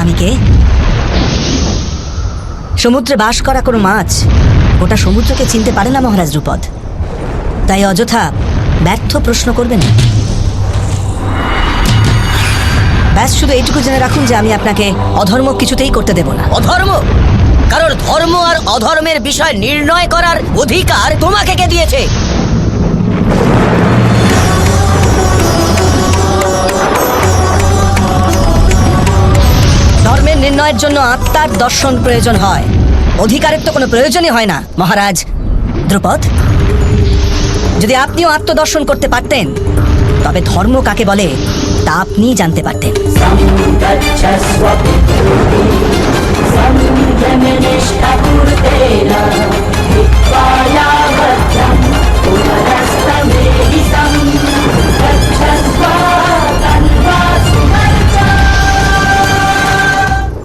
আমি কে? সমুদ্রে বাস করা কোনো মাছ ওটা সমুদ্রকে চিনতে পারে না মহারাজ দ্রুপদ। তাই অযথা ব্যর্থ প্রশ্ন করবেন না। ব্যাস শুধু এইটুকু জেনে রাখুন যে আমি আপনাকে অধর্ম কিছুতেই করতে দেব না। অধর্ম? কারণ ধর্ম আর অধর্মের বিষয় নির্ণয় করার অধিকার তোমাকে কে দিয়েছে? ধর্মের নির্ণয়ের জন্য আত্মার দর্শন প্রয়োজন হয়, অধিকারের তো কোনো প্রয়োজনই হয় না মহারাজ দ্রুপদ। যদি আপনিও আত্মদর্শন করতে পারতেন তবে ধর্ম কাকে বলে তা আপনিই জানতে পারতেন।